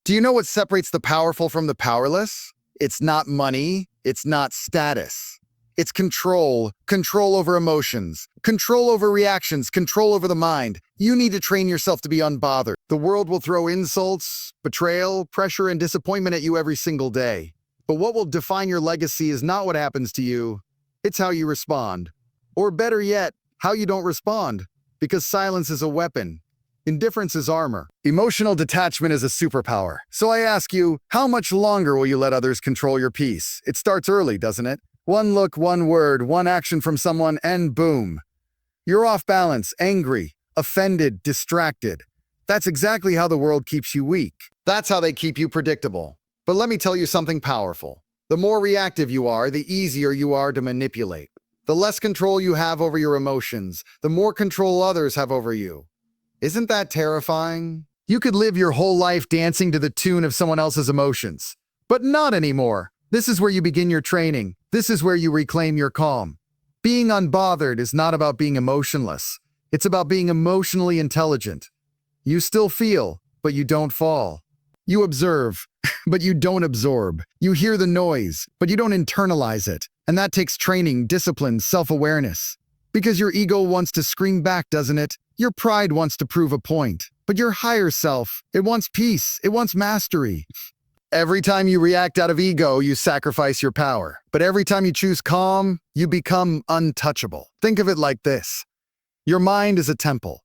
Do you know what separates the powerful from the powerless? It's not money, it's not status. It's control, control over emotions, control over reactions, control over the mind. You need to train yourself to be unbothered. The world will throw insults, betrayal, pressure, and disappointment at you every single day. But what will define your legacy is not what happens to you, it's how you respond. Or better yet, how you don't respond. Because silence is a weapon. Indifference is armor. Emotional detachment is a superpower. So I ask you, how much longer will you let others control your peace? It starts early, doesn't it? One look, one word, one action from someone, and boom. You're off balance, angry, offended, distracted. That's exactly how the world keeps you weak. That's how they keep you predictable. But let me tell you something powerful. The more reactive you are, the easier you are to manipulate. The less control you have over your emotions, the more control others have over you. Isn't that terrifying? You could live your whole life dancing to the tune of someone else's emotions. But not anymore. This is where you begin your training. This is where you reclaim your calm. Being unbothered is not about being emotionless. It's about being emotionally intelligent. You still feel, but you don't fall. You observe, but you don't absorb. You hear the noise, but you don't internalize it. And that takes training, discipline, self-awareness. Because your ego wants to scream back, doesn't it? Your pride wants to prove a point. But your higher self, it wants peace, it wants mastery. Every time you react out of ego, you sacrifice your power. But every time you choose calm, you become untouchable. Think of it like this. Your mind is a temple,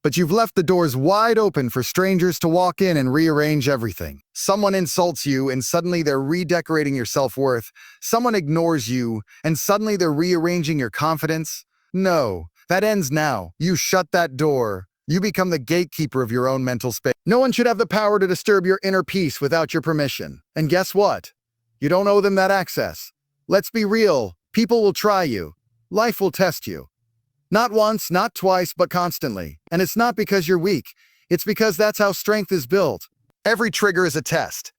but you've left the doors wide open for strangers to walk in and rearrange everything. Someone insults you and suddenly they're redecorating your self-worth. Someone ignores you and suddenly they're rearranging your confidence. No, that ends now. You shut that door. You become the gatekeeper of your own mental space. No one should have the power to disturb your inner peace without your permission. And guess what? You don't owe them that access. Let's be real. People will try you. Life will test you. Not once, not twice, but constantly. And it's not because you're weak. It's because that's how strength is built. Every trigger is a test.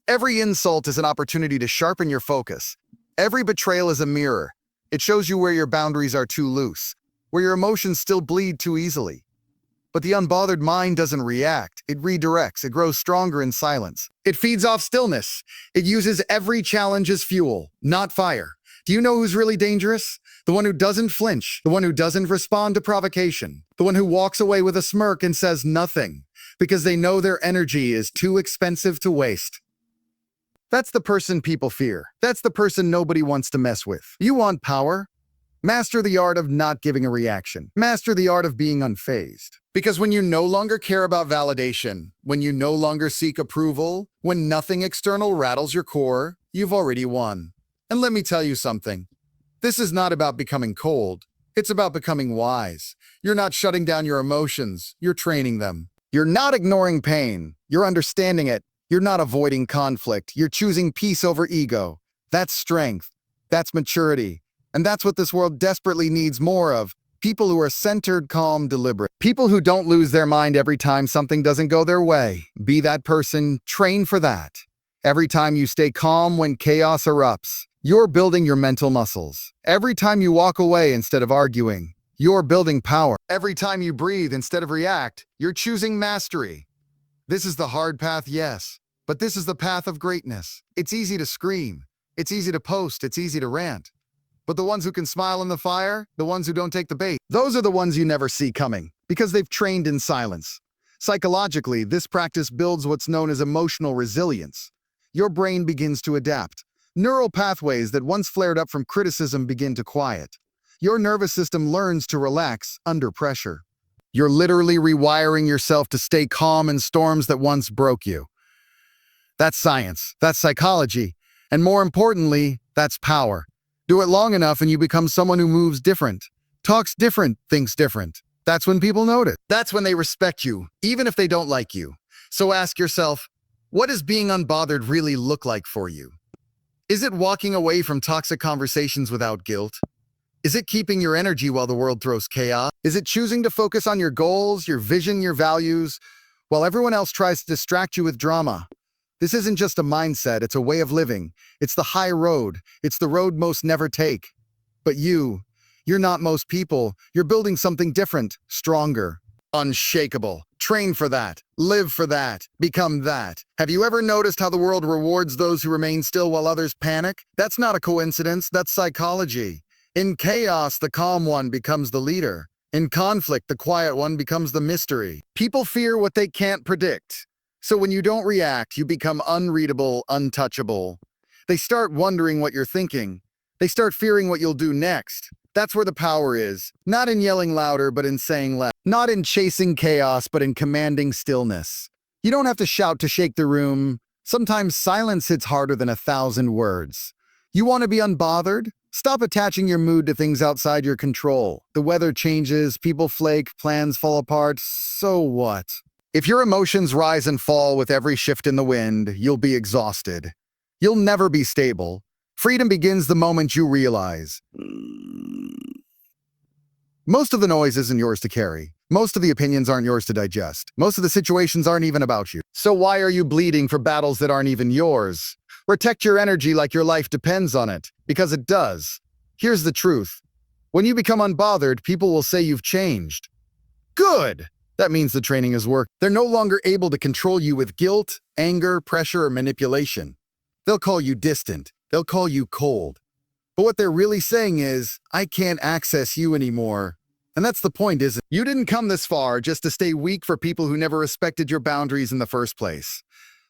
Every insult is an opportunity to sharpen your focus. Every betrayal is a mirror. It shows you where your boundaries are too loose, where your emotions still bleed too easily. But the unbothered mind doesn't react. It redirects. It grows stronger in silence. It feeds off stillness. It uses every challenge as fuel, not fire. Do you know who's really dangerous? The one who doesn't flinch. The one who doesn't respond to provocation. The one who walks away with a smirk and says nothing, because they know their energy is too expensive to waste. That's the person people fear. That's the person nobody wants to mess with. You want power? Master the art of not giving a reaction. Master the art of being unfazed. Because when you no longer care about validation, when you no longer seek approval, when nothing external rattles your core, you've already won. And let me tell you something. This is not about becoming cold. It's about becoming wise. You're not shutting down your emotions. You're training them. You're not ignoring pain. You're understanding it. You're not avoiding conflict. You're choosing peace over ego. That's strength. That's maturity. And that's what this world desperately needs more of. People who are centered, calm, deliberate. People who don't lose their mind every time something doesn't go their way. Be that person. Train for that. Every time you stay calm when chaos erupts, you're building your mental muscles. Every time you walk away instead of arguing, you're building power. Every time you breathe instead of react, you're choosing mastery. This is the hard path, yes, but this is the path of greatness. It's easy to scream. It's easy to post. It's easy to rant. But the ones who can smile in the fire, the ones who don't take the bait, those are the ones you never see coming because they've trained in silence. Psychologically, this practice builds what's known as emotional resilience. Your brain begins to adapt. Neural pathways that once flared up from criticism begin to quiet. Your nervous system learns to relax under pressure. You're literally rewiring yourself to stay calm in storms that once broke you. That's science. That's psychology. And more importantly, that's power. Do it long enough and you become someone who moves different, talks different, thinks different. That's when people notice. That's when they respect you, even if they don't like you. So ask yourself, what does being unbothered really look like for you? Is it walking away from toxic conversations without guilt? Is it keeping your energy while the world throws chaos? Is it choosing to focus on your goals, your vision, your values, while everyone else tries to distract you with drama? This isn't just a mindset, it's a way of living. It's the high road. It's the road most never take. But you're not most people. You're building something different, stronger. Unshakable. Train for that. Live for that. Become that. Have you ever noticed how the world rewards those who remain still while others panic? That's not a coincidence, that's psychology. In chaos, the calm one becomes the leader. In conflict, the quiet one becomes the mystery. People fear what they can't predict. So when you don't react, you become unreadable, untouchable. They start wondering what you're thinking. They start fearing what you'll do next. That's where the power is. Not in yelling louder, but in saying less. Not in chasing chaos, but in commanding stillness. You don't have to shout to shake the room. Sometimes silence hits harder than 1,000 words. You want to be unbothered? Stop attaching your mood to things outside your control. The weather changes, people flake, plans fall apart. So what? If your emotions rise and fall with every shift in the wind, you'll be exhausted. You'll never be stable. Freedom begins the moment you realize. Most of the noise isn't yours to carry. Most of the opinions aren't yours to digest. Most of the situations aren't even about you. So why are you bleeding for battles that aren't even yours? Protect your energy like your life depends on it, because it does. Here's the truth. When you become unbothered, people will say you've changed. Good! That means the training has worked. They're no longer able to control you with guilt, anger, pressure, or manipulation. They'll call you distant. They'll call you cold. But what they're really saying is, I can't access you anymore. And that's the point, isn't it? You didn't come this far just to stay weak for people who never respected your boundaries in the first place.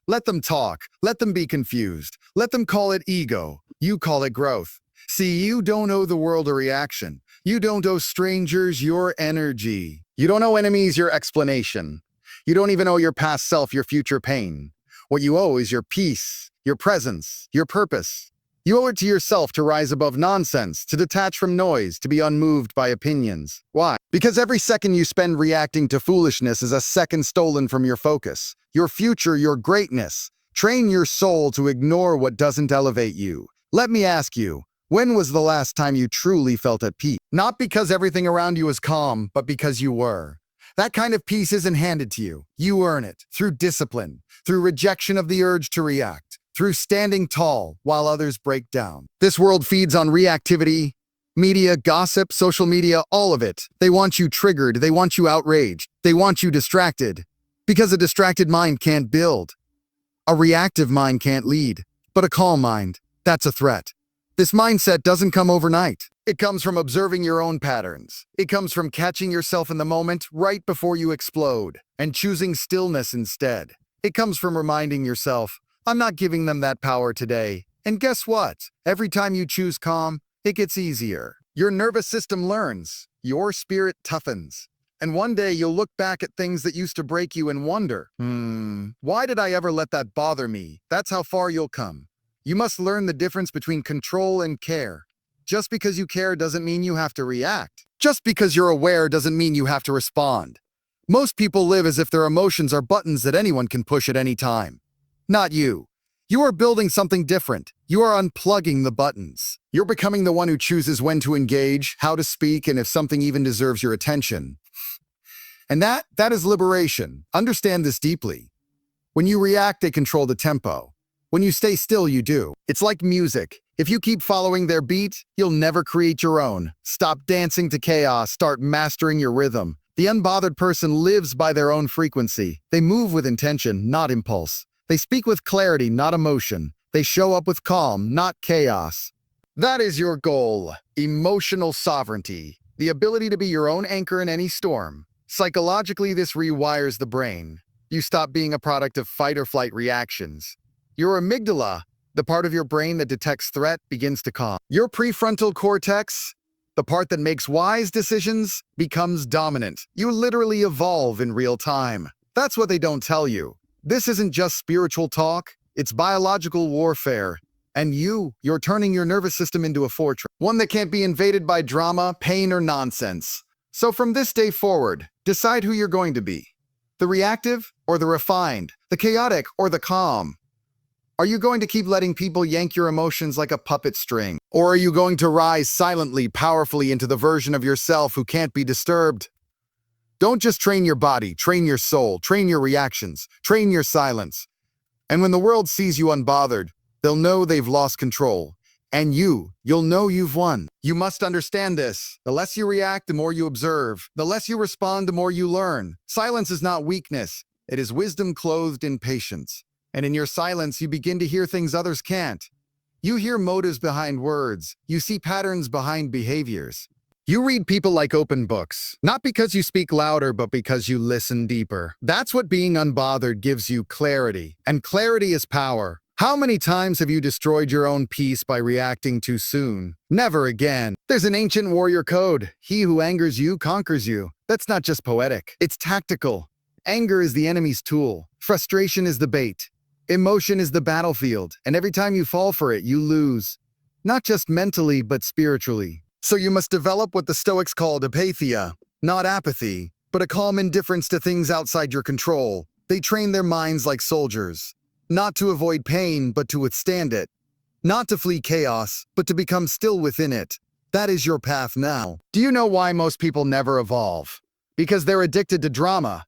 Let them talk. Let them be confused. Let them call it ego. You call it growth. See, you don't owe the world a reaction. You don't owe strangers your energy. You don't owe enemies your explanation. You don't even owe your past self your future pain. What you owe is your peace, your presence, your purpose. You owe it to yourself to rise above nonsense, to detach from noise, to be unmoved by opinions. Why? Because every second you spend reacting to foolishness is a second stolen from your focus, your future, your greatness. Train your soul to ignore what doesn't elevate you. Let me ask you, when was the last time you truly felt at peace? Not because everything around you is calm, but because you were. That kind of peace isn't handed to you. You earn it through discipline, through rejection of the urge to react, through standing tall while others break down. This world feeds on reactivity, media, gossip, social media, all of it. They want you triggered. They want you outraged. They want you distracted. Because a distracted mind can't build. A reactive mind can't lead. But a calm mind, that's a threat. This mindset doesn't come overnight. It comes from observing your own patterns. It comes from catching yourself in the moment right before you explode and choosing stillness instead. It comes from reminding yourself, I'm not giving them that power today. And guess what? Every time you choose calm, it gets easier. Your nervous system learns. Your spirit toughens. And one day you'll look back at things that used to break you and wonder, why did I ever let that bother me? That's how far you'll come. You must learn the difference between control and care. Just because you care doesn't mean you have to react. Just because you're aware doesn't mean you have to respond. Most people live as if their emotions are buttons that anyone can push at any time. Not you. You are building something different. You are unplugging the buttons. You're becoming the one who chooses when to engage, how to speak, and if something even deserves your attention. And that is liberation. Understand this deeply. When you react, they control the tempo. When you stay still, you do. It's like music. If you keep following their beat, you'll never create your own. Stop dancing to chaos. Start mastering your rhythm. The unbothered person lives by their own frequency. They move with intention, not impulse. They speak with clarity, not emotion. They show up with calm, not chaos. That is your goal. Emotional sovereignty. The ability to be your own anchor in any storm. Psychologically, this rewires the brain. You stop being a product of fight or flight reactions. Your amygdala, the part of your brain that detects threat, begins to calm. Your prefrontal cortex, the part that makes wise decisions, becomes dominant. You literally evolve in real time. That's what they don't tell you. This isn't just spiritual talk, it's biological warfare. And you're turning your nervous system into a fortress, one that can't be invaded by drama, pain, or nonsense. So from this day forward, decide who you're going to be. The reactive or the refined, the chaotic or the calm. Are you going to keep letting people yank your emotions like a puppet string? Or are you going to rise silently, powerfully into the version of yourself who can't be disturbed? Don't just train your body, train your soul, train your reactions, train your silence. And when the world sees you unbothered, they'll know they've lost control. And you'll know you've won. You must understand this. The less you react, the more you observe. The less you respond, the more you learn. Silence is not weakness. It is wisdom clothed in patience. And in your silence, you begin to hear things others can't. You hear motives behind words. You see patterns behind behaviors. You read people like open books, not because you speak louder, but because you listen deeper. That's what being unbothered gives you: clarity. And clarity is power. How many times have you destroyed your own peace by reacting too soon? Never again. There's an ancient warrior code. He who angers you conquers you. That's not just poetic. It's tactical. Anger is the enemy's tool. Frustration is the bait. Emotion is the battlefield. And every time you fall for it, you lose. Not just mentally, but spiritually. So you must develop what the Stoics called apatheia. Not apathy, but a calm indifference to things outside your control. They train their minds like soldiers. Not to avoid pain, but to withstand it. Not to flee chaos, but to become still within it. That is your path now. Do you know why most people never evolve? Because they're addicted to drama.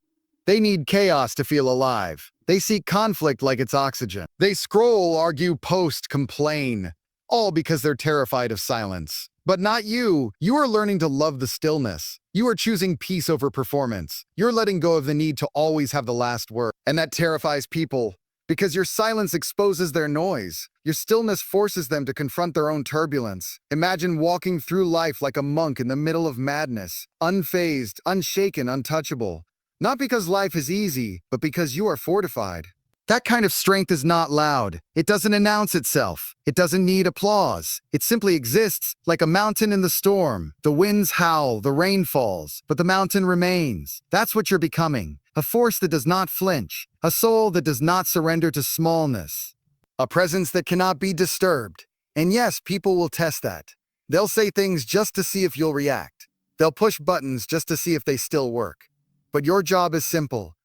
They need chaos to feel alive. They seek conflict like it's oxygen. They scroll, argue, post, complain. All because they're terrified of silence. But not you. You are learning to love the stillness. You are choosing peace over performance. You're letting go of the need to always have the last word. And that terrifies people. Because your silence exposes their noise. Your stillness forces them to confront their own turbulence. Imagine walking through life like a monk in the middle of madness, unfazed, unshaken, untouchable. Not because life is easy, but because you are fortified. That kind of strength is not loud. It doesn't announce itself. It doesn't need applause. It simply exists like a mountain in the storm. The winds howl, the rain falls, but the mountain remains. That's what you're becoming. A force that does not flinch. A soul that does not surrender to smallness. A presence that cannot be disturbed. And yes, people will test that. They'll say things just to see if you'll react. They'll push buttons just to see if they still work. But your job is simple.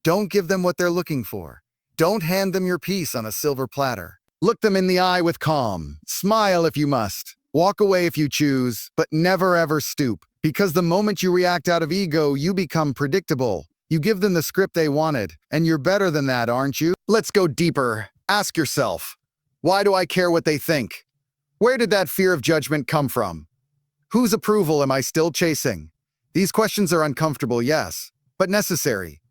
Don't give them what they're looking for. Don't hand them your peace on a silver platter. Look them in the eye with calm. Smile if you must. Walk away if you choose, but never ever stoop. Because the moment you react out of ego, you become predictable. You give them the script they wanted, and you're better than that, aren't you? Let's go deeper. Ask yourself, why do I care what they think? Where did that fear of judgment come from? Whose approval am I still chasing? These questions are uncomfortable, yes, but necessary.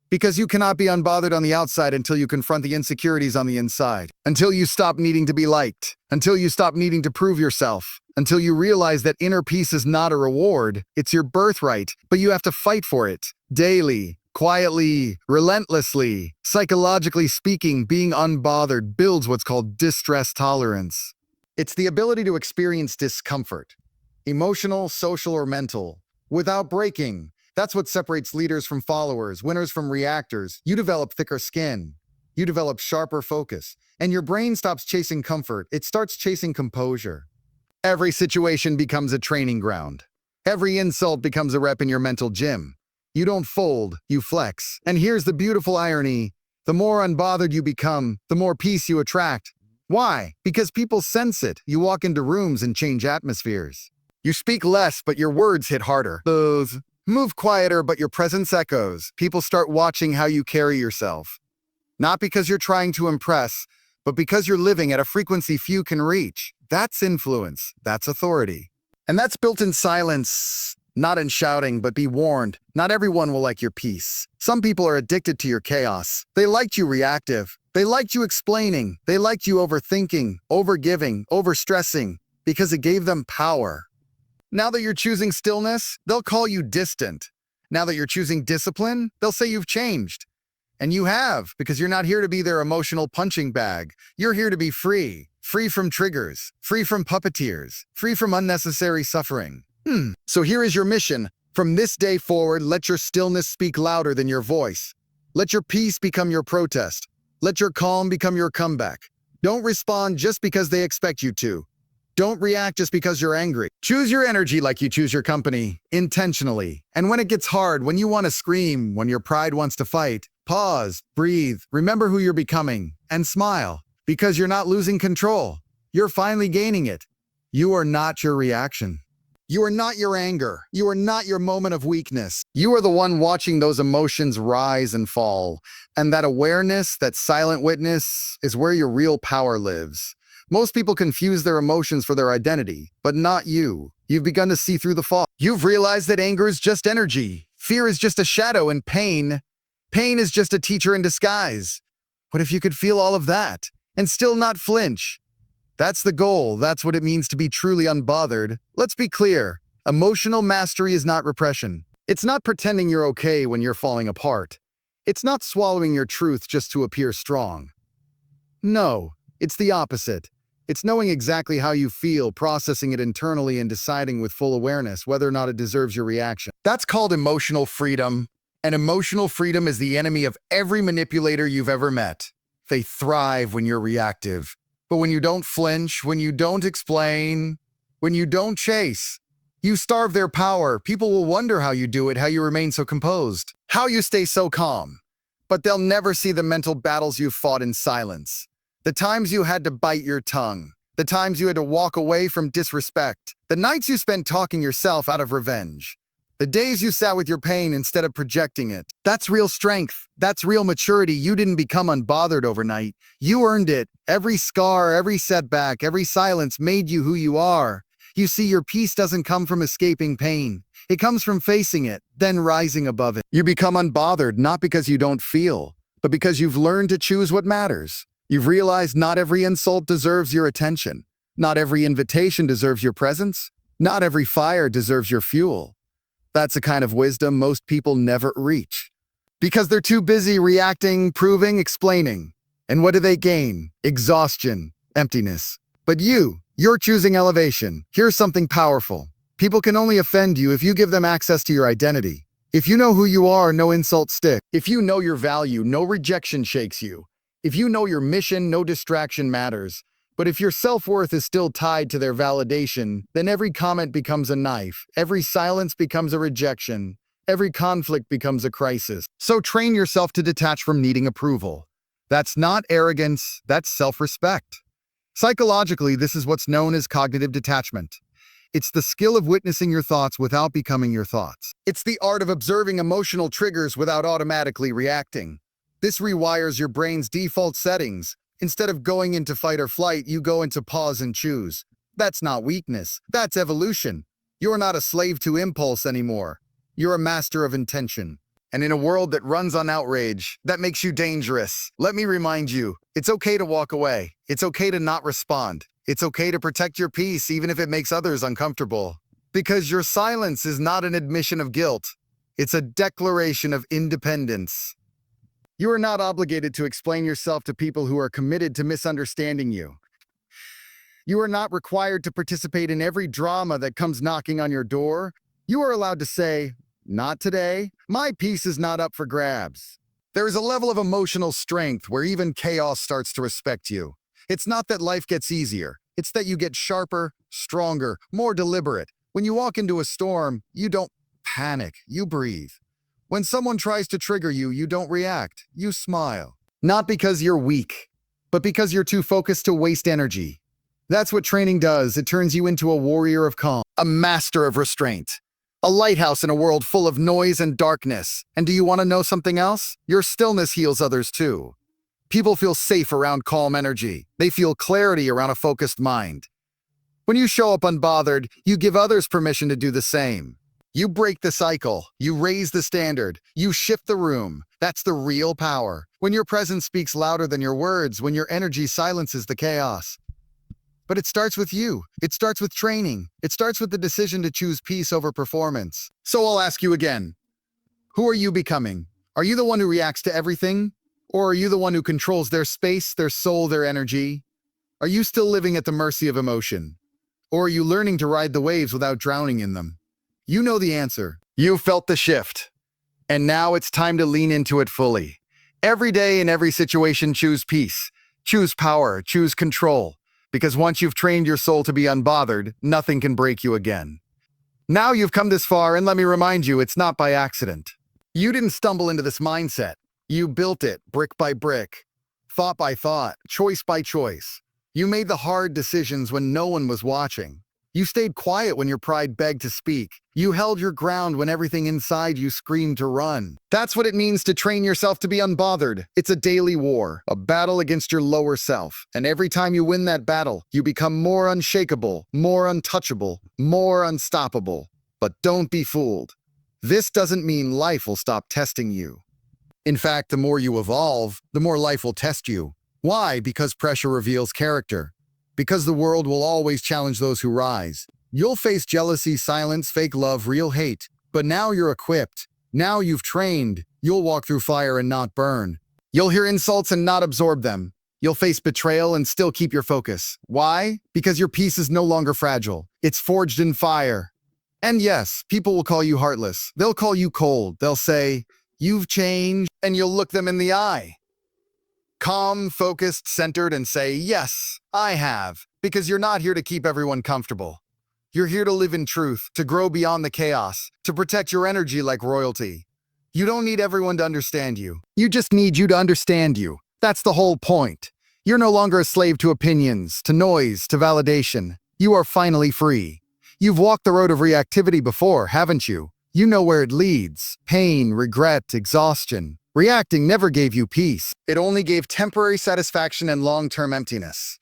Because you cannot be unbothered on the outside until you confront the insecurities on the inside. Until you stop needing to be liked. Until you stop needing to prove yourself. Until you realize that inner peace is not a reward. It's your birthright, but you have to fight for it. Daily, quietly, relentlessly. Psychologically speaking, being unbothered builds what's called distress tolerance. It's the ability to experience discomfort. Emotional, social, or mental. Without breaking. That's what separates leaders from followers, winners from reactors. You develop thicker skin. You develop sharper focus. And your brain stops chasing comfort. It starts chasing composure. Every situation becomes a training ground. Every insult becomes a rep in your mental gym. You don't fold, you flex. And here's the beautiful irony. The more unbothered you become, the more peace you attract. Why? Because people sense it. You walk into rooms and change atmospheres. You speak less, but your words hit harder. Move quieter, but your presence echoes. People start watching how you carry yourself. Not because you're trying to impress, but because you're living at a frequency few can reach. That's influence. That's authority. And that's built in silence, not in shouting, but be warned. Not everyone will like your peace. Some people are addicted to your chaos. They liked you reactive. They liked you explaining. They liked you overthinking, overgiving, overstressing, because it gave them power. Now that you're choosing stillness, they'll call you distant. Now that you're choosing discipline, they'll say you've changed. And you have, because you're not here to be their emotional punching bag. You're here to be free. Free from triggers. Free from puppeteers. Free from unnecessary suffering. So here is your mission. From this day forward, let your stillness speak louder than your voice. Let your peace become your protest. Let your calm become your comeback. Don't respond just because they expect you to. Don't react just because you're angry. Choose your energy like you choose your company, intentionally. And when it gets hard, when you want to scream, when your pride wants to fight, pause, breathe, remember who you're becoming, and smile. Because you're not losing control. You're finally gaining it. You are not your reaction. You are not your anger. You are not your moment of weakness. You are the one watching those emotions rise and fall. And that awareness, that silent witness, is where your real power lives. Most people confuse their emotions for their identity, but not you. You've begun to see through the fog. You've realized that anger is just energy. Fear is just a shadow, and pain is just a teacher in disguise. What if you could feel all of that and still not flinch? That's the goal. That's what it means to be truly unbothered. Let's be clear. Emotional mastery is not repression. It's not pretending you're okay when you're falling apart. It's not swallowing your truth just to appear strong. No, it's the opposite. It's knowing exactly how you feel, processing it internally, and deciding with full awareness whether or not it deserves your reaction. That's called emotional freedom. And emotional freedom is the enemy of every manipulator you've ever met. They thrive when you're reactive. But when you don't flinch, when you don't explain, when you don't chase, you starve their power. People will wonder how you do it, how you remain so composed, how you stay so calm. But they'll never see the mental battles you've fought in silence. The times you had to bite your tongue. The times you had to walk away from disrespect. The nights you spent talking yourself out of revenge. The days you sat with your pain instead of projecting it. That's real strength. That's real maturity. You didn't become unbothered overnight. You earned it. Every scar, every setback, every silence made you who you are. You see, your peace doesn't come from escaping pain. It comes from facing it, then rising above it. You become unbothered not because you don't feel, but because you've learned to choose what matters. You've realized not every insult deserves your attention. Not every invitation deserves your presence. Not every fire deserves your fuel. That's a kind of wisdom most people never reach. Because they're too busy reacting, proving, explaining. And what do they gain? Exhaustion, emptiness. But you're choosing elevation. Here's something powerful. People can only offend you if you give them access to your identity. If you know who you are, no insults stick. If you know your value, no rejection shakes you. If you know your mission, no distraction matters. But if your self-worth is still tied to their validation, then every comment becomes a knife, every silence becomes a rejection, every conflict becomes a crisis. So train yourself to detach from needing approval. That's not arrogance, that's self-respect. Psychologically, this is what's known as cognitive detachment. It's the skill of witnessing your thoughts without becoming your thoughts. It's the art of observing emotional triggers without automatically reacting. This rewires your brain's default settings. Instead of going into fight or flight, you go into pause and choose. That's not weakness. That's evolution. You're not a slave to impulse anymore. You're a master of intention. And in a world that runs on outrage, that makes you dangerous. Let me remind you, it's okay to walk away. It's okay to not respond. It's okay to protect your peace even if it makes others uncomfortable. Because your silence is not an admission of guilt. It's a declaration of independence. You are not obligated to explain yourself to people who are committed to misunderstanding you. You are not required to participate in every drama that comes knocking on your door. You are allowed to say, "Not today. My peace is not up for grabs." There is a level of emotional strength where even chaos starts to respect you. It's not that life gets easier. It's that you get sharper, stronger, more deliberate. When you walk into a storm, you don't panic, you breathe. When someone tries to trigger you, you don't react, you smile. Not because you're weak, but because you're too focused to waste energy. That's what training does. It turns you into a warrior of calm, a master of restraint, a lighthouse in a world full of noise and darkness. And do you want to know something else? Your stillness heals others too. People feel safe around calm energy. They feel clarity around a focused mind. When you show up unbothered, you give others permission to do the same. You break the cycle, you raise the standard, you shift the room. That's the real power. When your presence speaks louder than your words, when your energy silences the chaos. But it starts with you. It starts with training. It starts with the decision to choose peace over performance. So I'll ask you again, who are you becoming? Are you the one who reacts to everything? Or are you the one who controls their space, their soul, their energy? Are you still living at the mercy of emotion? Or are you learning to ride the waves without drowning in them? You know the answer. You felt the shift. And now it's time to lean into it fully. Every day in every situation, choose peace, choose power, choose control. Because once you've trained your soul to be unbothered, nothing can break you again. Now you've come this far, and let me remind you, it's not by accident. You didn't stumble into this mindset. You built it brick by brick, thought by thought, choice by choice. You made the hard decisions when no one was watching. You stayed quiet when your pride begged to speak. You held your ground when everything inside you screamed to run. That's what it means to train yourself to be unbothered. It's a daily war, a battle against your lower self. And every time you win that battle, you become more unshakable, more untouchable, more unstoppable. But don't be fooled. This doesn't mean life will stop testing you. In fact, the more you evolve, the more life will test you. Why? Because pressure reveals character. Because the world will always challenge those who rise. You'll face jealousy, silence, fake love, real hate. But now you're equipped. Now you've trained. You'll walk through fire and not burn. You'll hear insults and not absorb them. You'll face betrayal and still keep your focus. Why? Because your peace is no longer fragile. It's forged in fire. And yes, people will call you heartless. They'll call you cold. They'll say, "You've changed," and you'll look them in the eye. Calm, focused, centered, and say, "Yes, I have." Because you're not here to keep everyone comfortable. You're here to live in truth, to grow beyond the chaos, to protect your energy like royalty. You don't need everyone to understand you. You just need you to understand you. That's the whole point. You're no longer a slave to opinions, to noise, to validation. You are finally free. You've walked the road of reactivity before, haven't you? You know where it leads. Pain, regret, exhaustion. Reacting never gave you peace. It only gave temporary satisfaction and long-term emptiness.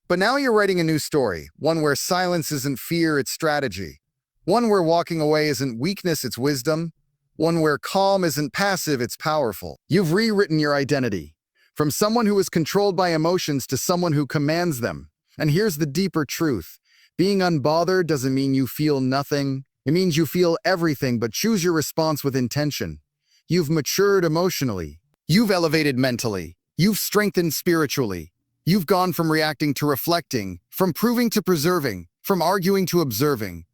But now you're writing a new story, one where silence isn't fear, it's strategy. One where walking away isn't weakness, it's wisdom. One where calm isn't passive, it's powerful. You've rewritten your identity. From someone who is controlled by emotions to someone who commands them. And here's the deeper truth. Being unbothered doesn't mean you feel nothing. It means you feel everything, but choose your response with intention. You've matured emotionally. You've elevated mentally. You've strengthened spiritually. You've gone from reacting to reflecting, from proving to preserving, from arguing to observing.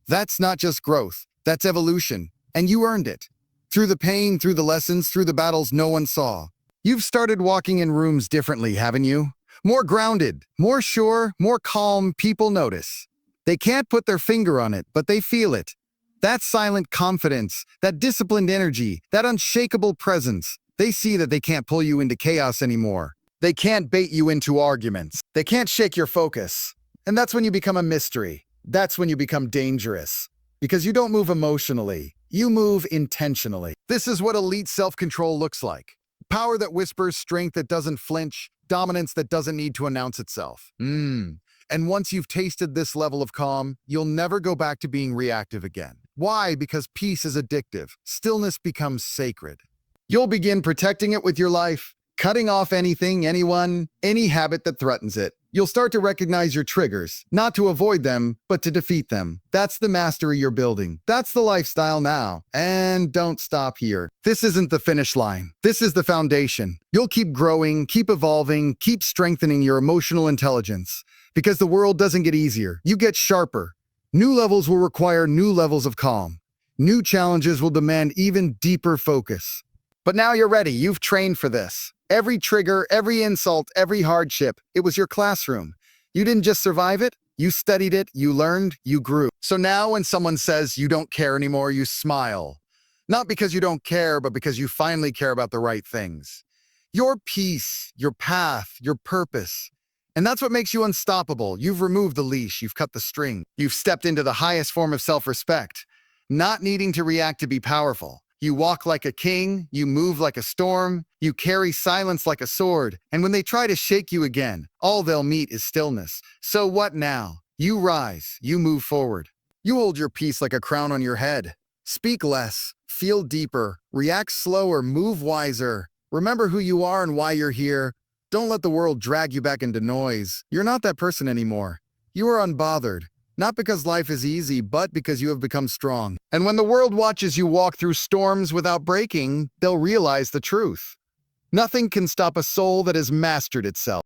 That's not just growth. That's evolution. And you earned it. Through the pain, through the lessons, through the battles no one saw. You've started walking in rooms differently, haven't you? More grounded, more sure, more calm. People notice. They can't put their finger on it, but they feel it. That silent confidence, that disciplined energy, that unshakable presence. They see that they can't pull you into chaos anymore. They can't bait you into arguments. They can't shake your focus. And that's when you become a mystery. That's when you become dangerous. Because you don't move emotionally. You move intentionally. This is what elite self-control looks like. Power that whispers, strength that doesn't flinch, dominance that doesn't need to announce itself. And once you've tasted this level of calm, you'll never go back to being reactive again. Why? Because peace is addictive. Stillness becomes sacred. You'll begin protecting it with your life, cutting off anything, anyone, any habit that threatens it. You'll start to recognize your triggers, not to avoid them, but to defeat them. That's the mastery you're building. That's the lifestyle now. And don't stop here. This isn't the finish line. This is the foundation. You'll keep growing, keep evolving, keep strengthening your emotional intelligence. Because the world doesn't get easier. You get sharper. New levels will require new levels of calm. New challenges will demand even deeper focus. But now you're ready. You've trained for this. Every trigger, every insult, every hardship, it was your classroom. You didn't just survive it, you studied it, you learned, you grew. So now when someone says you don't care anymore, you smile. Not because you don't care, but because you finally care about the right things. Your peace, your path, your purpose. And that's what makes you unstoppable. You've removed the leash, you've cut the string. You've stepped into the highest form of self-respect, not needing to react to be powerful. You walk like a king, you move like a storm, you carry silence like a sword, and when they try to shake you again, all they'll meet is stillness. So what now? You rise, you move forward. You hold your peace like a crown on your head. Speak less, feel deeper, react slower, move wiser. Remember who you are and why you're here. Don't let the world drag you back into noise. You're not that person anymore. You are unbothered. Not because life is easy, but because you have become strong. And when the world watches you walk through storms without breaking, they'll realize the truth. Nothing can stop a soul that has mastered itself.